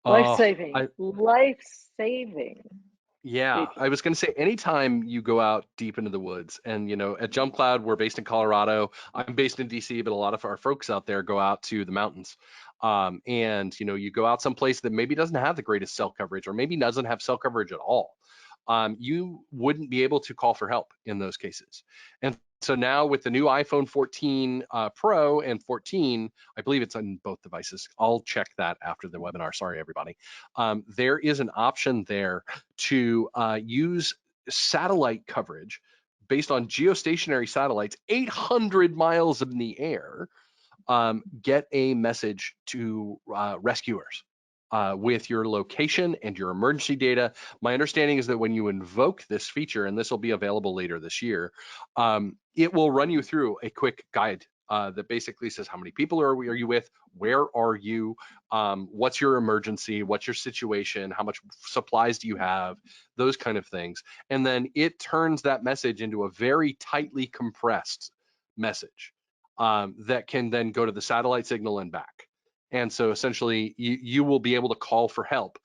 Life-saving. Life-saving. Yeah, I was going to say, anytime you go out deep into the woods, and at JumpCloud, we're based in Colorado. I'm based in DC, but a lot of our folks out there go out to the mountains. And you go out someplace that maybe doesn't have the greatest cell coverage, or maybe doesn't have cell coverage at all. You wouldn't be able to call for help in those cases. And so now with the new iPhone 14 Pro and 14, I believe it's on both devices. I'll check that after the webinar. Sorry, everybody. There is an option there to use satellite coverage based on geostationary satellites, 800 miles in the air, get a message to rescuers with your location and your emergency data. My understanding is that when you invoke this feature, and this will be available later this year, it will run you through a quick guide that basically says, how many people are you with? Where are you? What's your emergency? What's your situation? How much supplies do you have? Those kind of things. And then it turns that message into a very tightly compressed message that can then go to the satellite signal and back. And so essentially you will be able to call for help.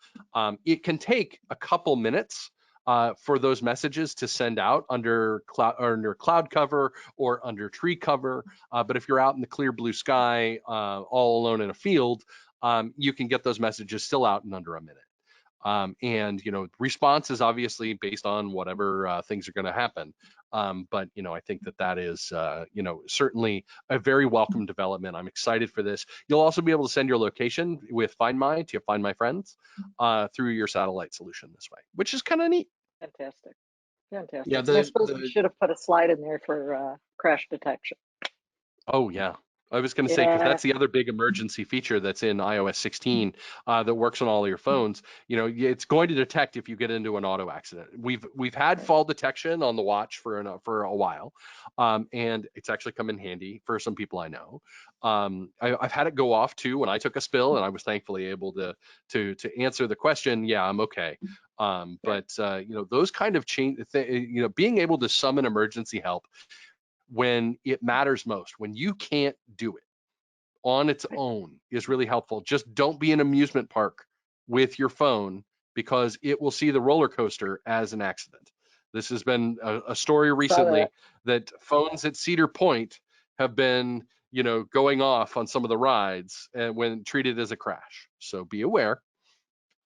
It can take a couple minutes for those messages to send out under cloud cover or under tree cover. But if you're out in the clear blue sky, all alone in a field, you can get those messages still out in under a minute. And response is obviously based on whatever things are going to happen. But I think that is certainly a very welcome development. I'm excited for this. You'll also be able to send your location with Find My to Find My Friends through your satellite solution this way, which is kind of neat. Fantastic. Fantastic. Yeah, I suppose we should have put a slide in there for crash detection. Oh yeah. I was going to say, because that's the other big emergency feature that's in iOS 16 that works on all of your phones. It's going to detect if you get into an auto accident. We've had fall detection on the watch for a while, and it's actually come in handy for some people I know. I've had it go off too when I took a spill, and I was thankfully able to answer the question. Yeah, I'm okay. But those kind of change. Being able to summon emergency help when it matters most, when you can't do it on its own, is really helpful. Just don't be an amusement park with your phone, because it will see the roller coaster as an accident. This has been a story recently that phones at Cedar Point have been, going off on some of the rides when treated as a crash. So be aware.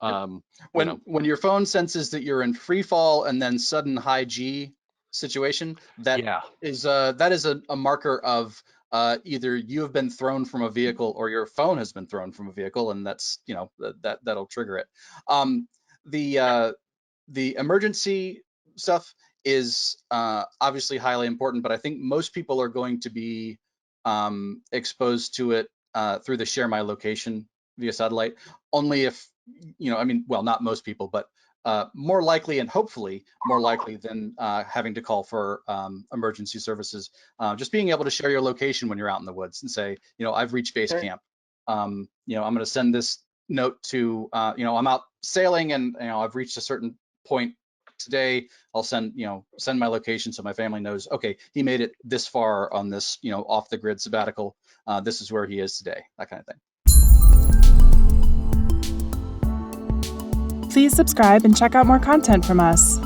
When your phone senses that you're in free fall and then sudden high G situation, that is a marker of either you have been thrown from a vehicle or your phone has been thrown from a vehicle, and that's that'll trigger it. The emergency stuff is obviously highly important, but I think most people are going to be exposed to it through the share my location via satellite, only if not most people, but more likely, and hopefully more likely than having to call for emergency services. Just being able to share your location when you're out in the woods and say, I've reached base camp. I'm going to send this note to, I'm out sailing and I've reached a certain point today. I'll send my location so my family knows, okay, he made it this far on this off the grid sabbatical. This is where he is today. That kind of thing. Please subscribe and check out more content from us.